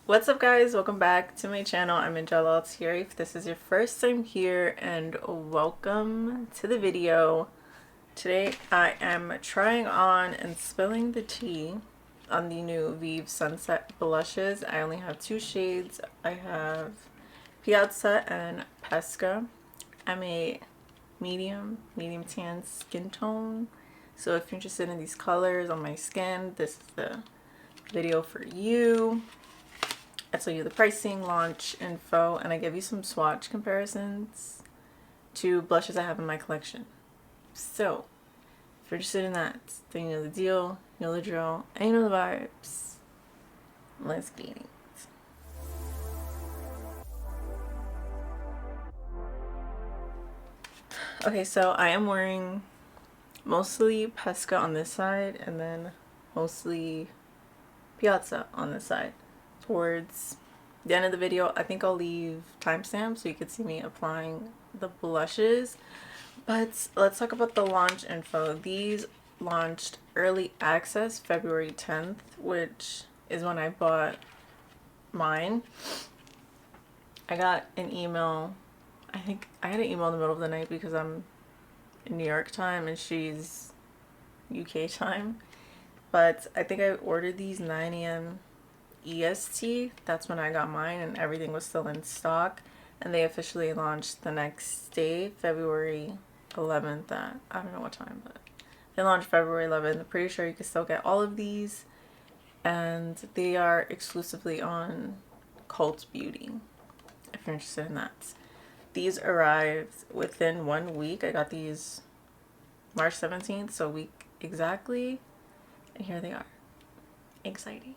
What's up guys, welcome back to my channel. I'm Angele Altieri. If this is your first time here, and welcome to the video. Today I am trying on and spilling the tea on the new Vieve Sunset blushes. I only have two shades. I have Piazza and Pesca. I'm a medium tan skin tone, so if you're interested in these colors on my skin, this is the video for you. I tell you the pricing, launch info, and I give you some swatch comparisons to blushes I have in my collection. So, if you're interested in that, then you know the deal, you know the drill, and you know the vibes. Let's get it. Okay, so I am wearing mostly Pesca on this side, and then mostly Piazza on this side. Towards the end of the video, I think I'll leave timestamps so you can see me applying the blushes. But let's talk about the launch info. These launched early access February 10th, which is when I bought mine. I got an email. I think I had an email in the middle of the night because I'm in New York time and she's UK time. But I think I ordered these 9 a.m. EST. That's when I got mine, and everything was still in stock, and they officially launched the next day, February 11th at, I don't know what time, but they launched February 11th. I'm pretty sure you can still get all of these, and they are exclusively on Cult Beauty if you're interested in that. These arrived within 1 week. I got these March 17th, so a week exactly, and here they are. Exciting.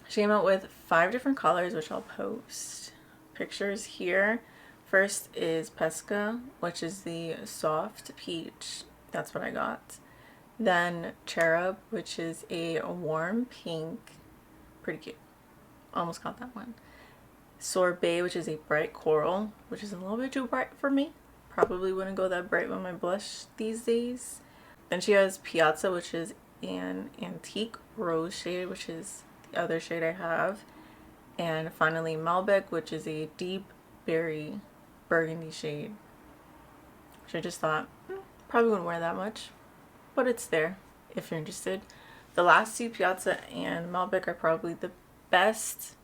She came out with 5 different colors, which I'll post pictures here. First is Pesca, which is the soft peach. That's what I got. Then Cherub, which is a warm pink. Pretty cute. Almost got that one. Sorbet, which is a bright coral, which is a little bit too bright for me. Probably wouldn't go that bright with my blush these days. Then she has Piazza, which is an antique rose shade, which is the other shade I have. And finally Malbec, which is a deep berry burgundy shade, which I just thought probably wouldn't wear that much, but it's there if you're interested. The last two, Piazza and Malbec, are probably the best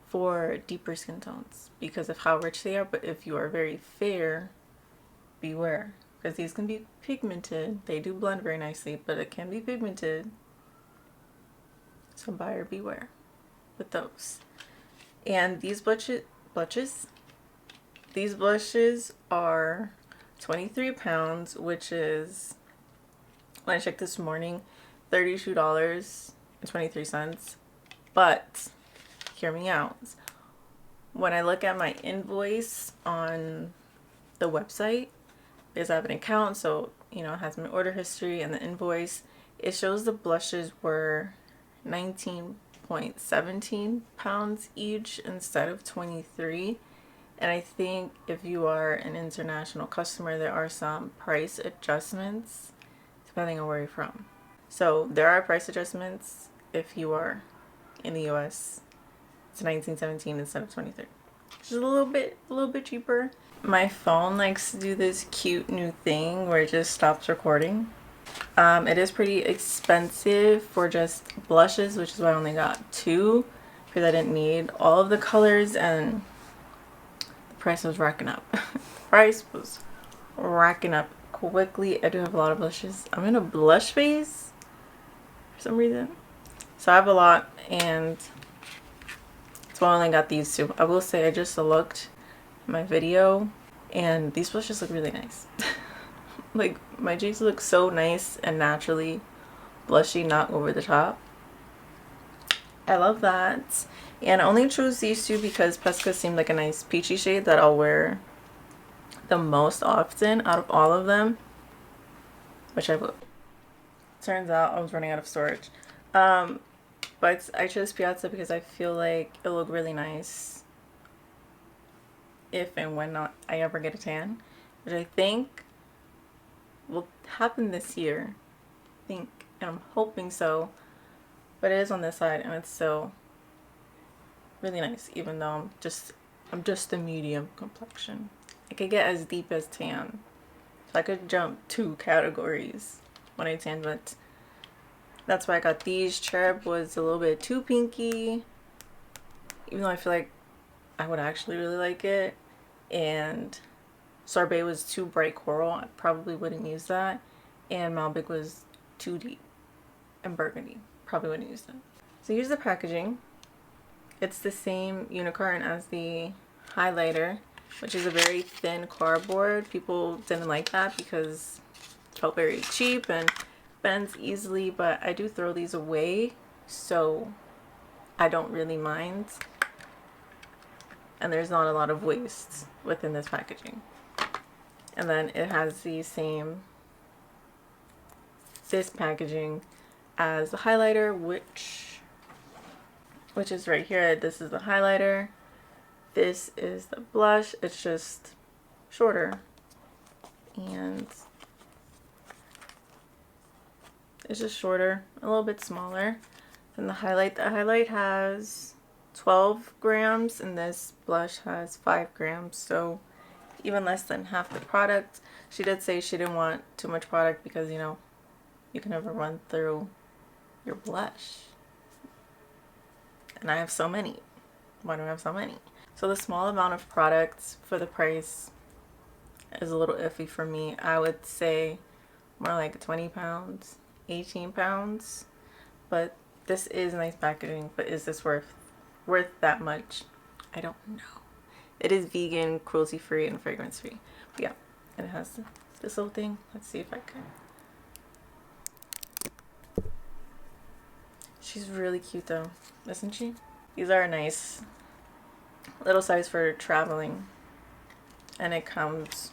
for deeper skin tones because of how rich they are, but if you are very fair, beware, because these can be pigmented. They do blend very nicely, but it can be pigmented, so buyer beware with those. And these blushes are 23 pounds, which is, when I checked this morning, $32.23. But hear me out. When I look at my invoice on the website, because I have an account, so you know, it has my order history and the invoice, it shows the blushes were 19.17 pounds each instead of 23. And I think if you are an international customer, there are some price adjustments depending on where you're from. So there are price adjustments. If you are in the US, it's 19.17 instead of 23, which is a little bit cheaper. My phone likes to do this cute new thing where it just stops recording. It is pretty expensive for just blushes, which is why I only got 2, because I didn't need all of the colors, and the price was racking up. The price was racking up quickly. I do have a lot of blushes. I'm in a blush phase for some reason, so I have a lot, and that's why I only got these 2. I will say I just looked at my video, and these blushes look really nice. Like, my cheeks look so nice and naturally blushy, not over the top. I love that. And I only chose these 2 because Pesca seemed like a nice peachy shade that I'll wear the most often out of all of them, which I will. Turns out I was running out of storage. But I chose Piazza because I feel like it'll look really nice if and when not I ever get a tan, which I think will happen this year. I think, and I'm hoping so, but it is on this side, and it's still really nice, even though I'm just a medium complexion. I could get as deep as tan. So I could jump 2 categories when I tan, but that's why I got these. Cherub was a little bit too pinky, even though I feel like I would actually really like it. And Sorbet was too bright coral. I probably wouldn't use that. And Malbec was too deep and burgundy. Probably wouldn't use that. So here's the packaging. It's the same unicorn as the highlighter, which is a very thin cardboard. People didn't like that because it felt very cheap and bends easily, but I do throw these away, so I don't really mind. And there's not a lot of waste within this packaging. And then it has this packaging as the highlighter, which is right here. This is the highlighter. This is the blush. It's just shorter. And it's just shorter, a little bit smaller than the highlight. The highlight has 12 grams and this blush has 5 grams. So even less than half the product. She did say she didn't want too much product because, you know, you can never run through your blush. And I have so many. Why do I have so many? So the small amount of products for the price is a little iffy for me. I would say more like 20 pounds, 18 pounds. But this is nice packaging. But is this worth that much? I don't know. It is vegan, cruelty-free, and fragrance-free. But yeah, and it has this little thing. Let's see if I can. She's really cute though, isn't she? These are a nice little size for traveling. And it comes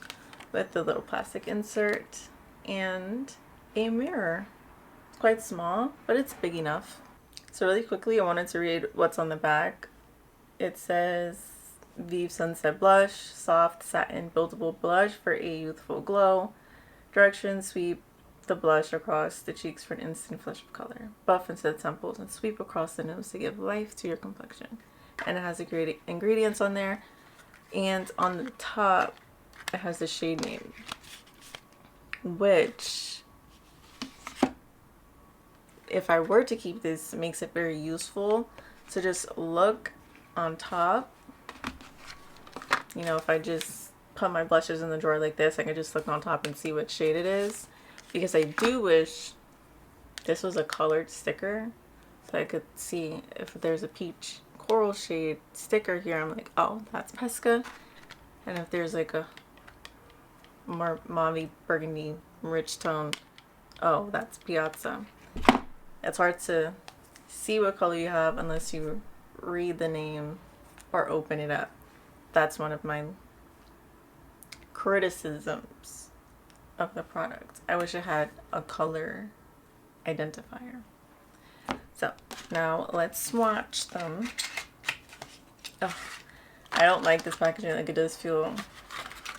with the little plastic insert and a mirror. It's quite small, but it's big enough. So really quickly, I wanted to read what's on the back. It says, Vieve Sunset Blush, soft satin buildable blush for a youthful glow. Directions: sweep the blush across the cheeks for an instant flush of color. Buff into the temples and sweep across the nose to give life to your complexion. And it has the great ingredients on there. And on the top, it has the shade name, which, if I were to keep this, makes it very useful to just look on top. You know, if I just put my blushes in the drawer like this, I can just look on top and see what shade it is. Because I do wish this was a colored sticker, so I could see if there's a peach coral shade sticker here. I'm like, oh, that's Pesca. And if there's like a more mauve burgundy rich tone, oh, that's Piazza. It's hard to see what color you have unless you read the name or open it up. That's one of my criticisms of the product. I wish it had a color identifier. So now let's swatch them. Oh, I don't like this packaging. Like, it does feel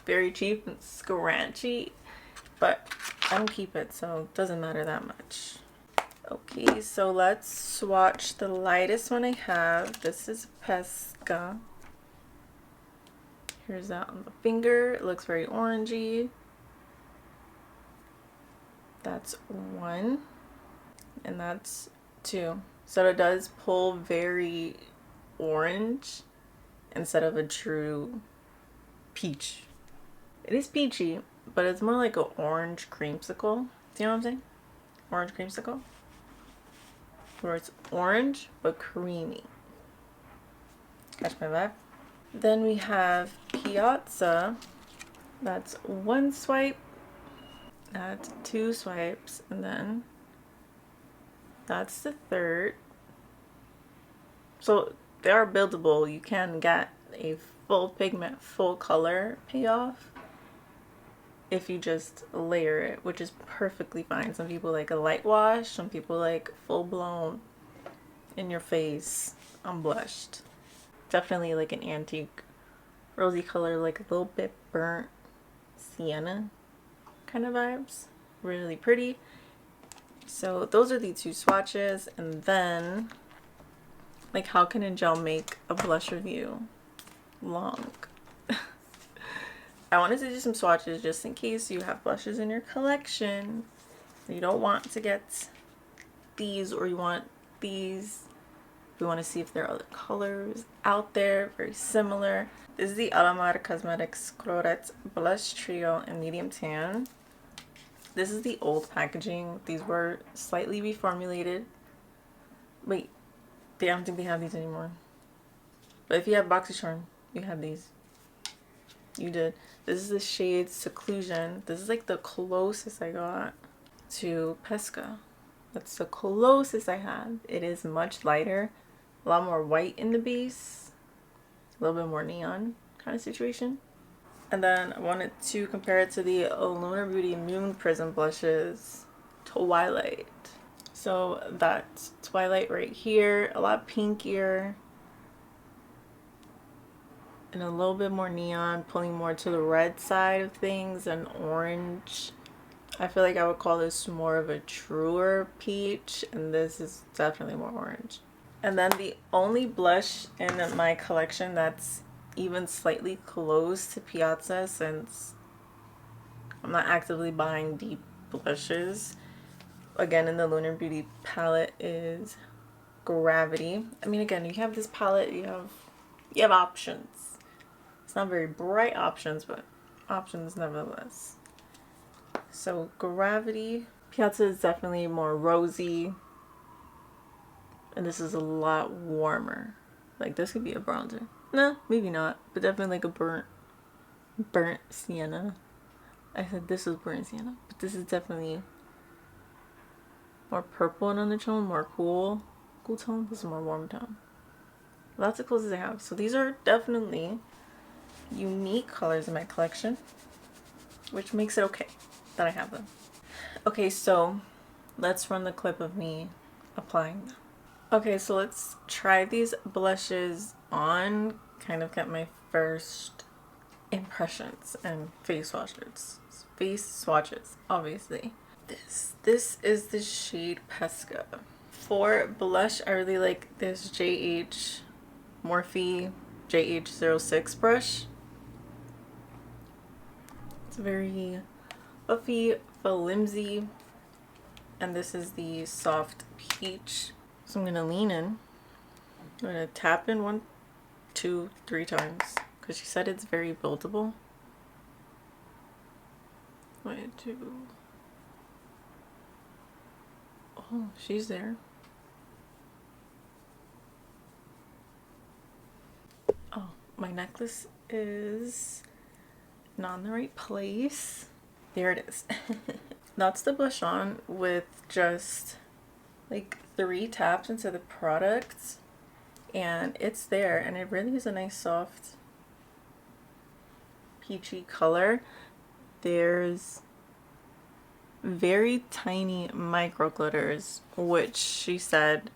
very cheap and scratchy, but I don't keep it, so it doesn't matter that much. Okay, so let's swatch the lightest one I have. This is Pesca. Here's that on the finger. It looks very orangey. That's 1. And that's 2. So it does pull very orange instead of a true peach. It is peachy, but it's more like an orange creamsicle. Do you know what I'm saying? Orange creamsicle. Where it's orange but creamy. Catch my vibe? Then we have Piazza. That's 1 swipe. That's 2 swipes. And then that's the 3rd. So they are buildable. You can get a full pigment, full color payoff if you just layer it, which is perfectly fine. Some people like a light wash. Some people like full blown in your face unblushed. Definitely like an antique rosy color, like a little bit burnt sienna kind of vibes. Really pretty. So those are the 2 swatches, and then Like, how can Angele make a blush review long? I wanted to do some swatches just in case you have blushes in your collection. You don't want to get these or you want these. We want to see if there are other colors out there very similar. This is the Alamar Cosmetics Colorette Blush Trio in medium tan. This is the old packaging. These were slightly reformulated. Wait, I don't think they have these anymore. But if you have BoxyCharm, you have these. You did. This is the shade Seclusion. This is like the closest I got to Pesca. That's the closest I had. It is much lighter, a lot more white in the base, a little bit more neon kind of situation. And then I wanted to compare it to the Lunar Beauty Moon Prism blushes Twilight. So that's Twilight right here, a lot pinkier and a little bit more neon, pulling more to the red side of things and orange. I feel like I would call this more of a truer peach, and this is definitely more orange. And then the only blush in my collection that's even slightly close to Piazza, since I'm not actively buying deep blushes, again in the Lunar Beauty palette, is Gravity. I mean, again, you have this palette, you have options. It's not very bright options, but options nevertheless. So Gravity. Piazza is definitely more rosy, and this is a lot warmer. Like, this could be a bronzer. No, maybe not, but definitely like a burnt sienna. I said this was burnt sienna, but this is definitely more purple in undertone, more cool tone. This is more warm tone. That's the closest I have. So these are definitely unique colors in my collection, which makes it okay that I have them. Okay, so let's run the clip of me applying them. Okay, so let's try these blushes on, kind of get my first impressions and face swatches, obviously. This is the shade Pesca. For blush, I really like this Morphe JH06 brush. It's very fluffy, flimsy, and this is the soft peach. So I'm gonna lean in. I'm gonna tap in 1, 2, 3 times because she said it's very buildable. 1, 2. Oh, she's there. Oh, my necklace is not in the right place. There it is. That's the blush on with just like 3 taps into the product, and it's there, and it really is a nice soft peachy color. There's very tiny micro glitters, which she said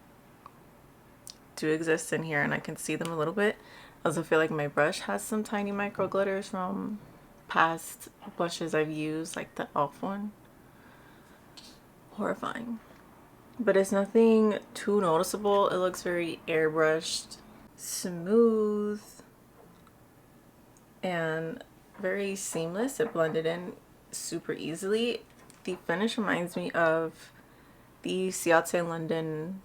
do exist in here, and I can see them a little bit. I also feel like my brush has some tiny micro glitters from past blushes I've used, like the e.l.f. one. Horrifying. But it's nothing too noticeable. It looks very airbrushed, smooth, and very seamless. It blended in super easily. The finish reminds me of the Ciate London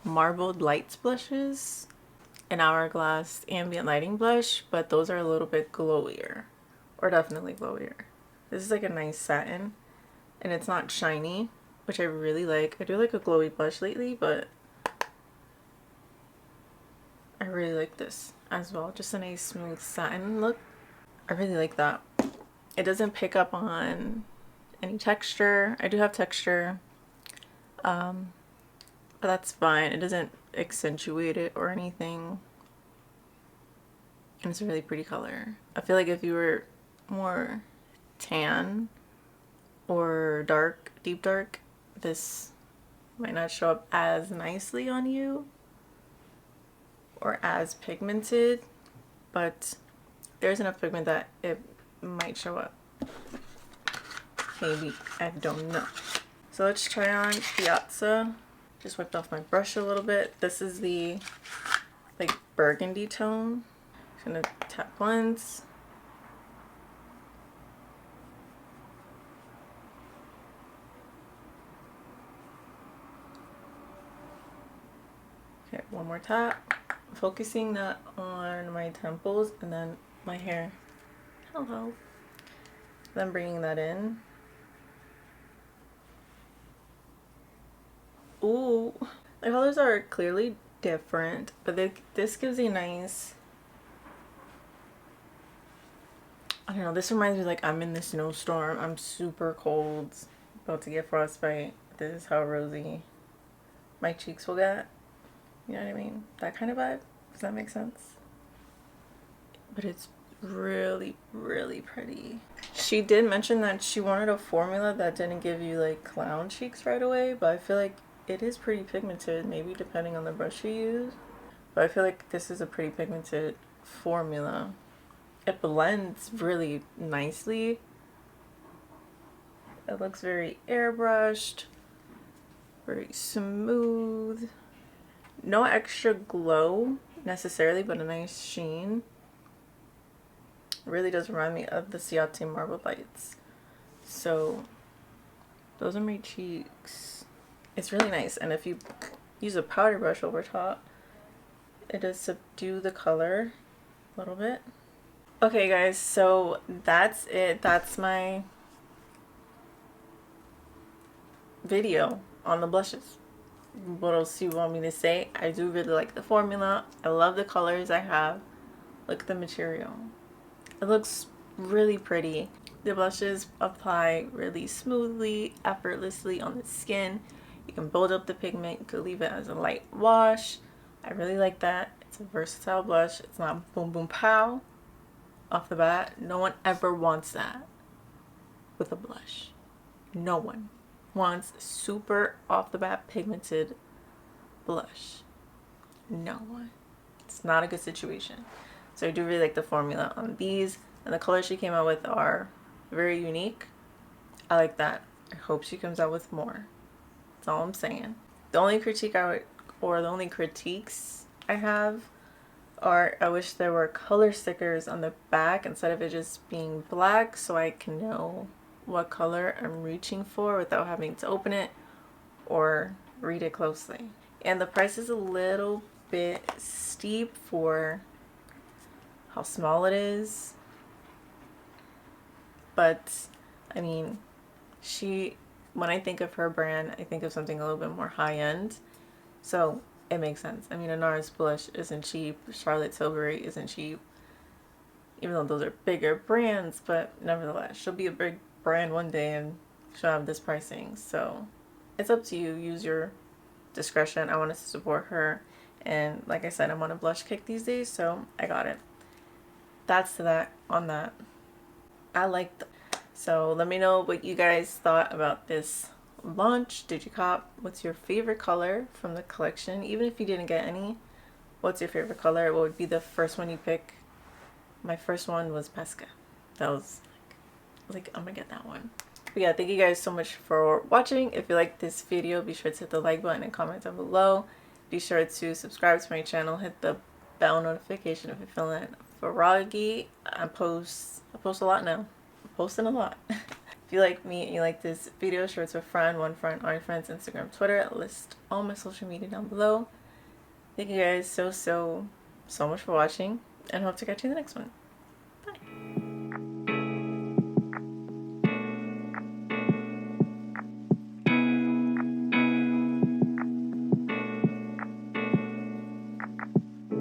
Marbled Lights blushes, an Hourglass Ambient Lighting blush, but those are a little bit glowier, or definitely glowier. This is like a nice satin, and it's not shiny, which I really like. I do like a glowy blush lately, but I really like this as well. Just a nice smooth satin look. I really like that. It doesn't pick up on any texture. I do have texture, but that's fine. It doesn't accentuate it or anything. And it's a really pretty color. I feel like if you were more tan or dark, deep dark, this might not show up as nicely on you or as pigmented, but there's enough pigment that it might show up. Maybe, I don't know. So let's try on Piazza. Just wiped off my brush a little bit. This is the like burgundy tone. Just gonna tap once. Okay, one more tap. Focusing that on my temples and then my hair. Hello. Then bringing that in. Ooh, the colors are clearly different, but this gives a nice, I don't know, this reminds me like I'm in the snowstorm, I'm super cold, about to get frostbite. This is how rosy my cheeks will get. You know what I mean? That kind of vibe. Does that make sense? But it's really, really pretty. She did mention that she wanted a formula that didn't give you like clown cheeks right away, but I feel like it is pretty pigmented, maybe depending on the brush you use. But I feel like this is a pretty pigmented formula. It blends really nicely. It looks very airbrushed, very smooth. No extra glow necessarily, but a nice sheen. Really does remind me of the Ciate Marble Bites. So those are my cheeks. It's really nice, and if you use a powder brush over top, it does subdue the color a little bit. Okay guys, so that's it. That's my video on the blushes. What else do you want me to say? I do really like the formula. I love the colors I have. Look at the material. It looks really pretty. The blushes apply really smoothly, effortlessly on the skin. You can build up the pigment. You could leave it as a light wash. I really like that. It's a versatile blush. It's not boom boom pow off the bat. No one ever wants that with a blush. No one wants super off the bat pigmented blush. No one. It's not a good situation. So I do really like the formula on these, and the colors she came out with are very unique. I like that. I hope she comes out with more. That's all I'm saying. The only critique the only critiques I have are, I wish there were color stickers on the back instead of it just being black, so I can know what color I'm reaching for without having to open it or read it closely. And the price is a little bit steep for how small it is, but I mean, when I think of her brand, I think of something a little bit more high-end, so it makes sense. I mean, a NARS blush isn't cheap, Charlotte Tilbury isn't cheap, even though those are bigger brands, but nevertheless, she'll be a big brand one day and she'll have this pricing. So it's up to you. Use your discretion. I wanted to support her, and like I said, I'm on a blush kick these days, so I got it. That's that on that. I liked it. So let me know what you guys thought about this launch. Did you cop? What's your favorite color from the collection? Even if you didn't get any, what's your favorite color? What would be the first one you pick? My first one was Pesca. That was like I'm gonna get that one. But yeah, thank you guys so much for watching. If you like this video, be sure to hit the like button and comment down below. Be sure to subscribe to my channel, hit the bell notification if you're feeling froggy. I post a lot now. I'm posting a lot. If you like me and you like this video, share it to a friend, one friend, all your friends, Instagram, Twitter. I'll list all my social media down below. Thank you guys so much for watching, and hope to catch you in the next one.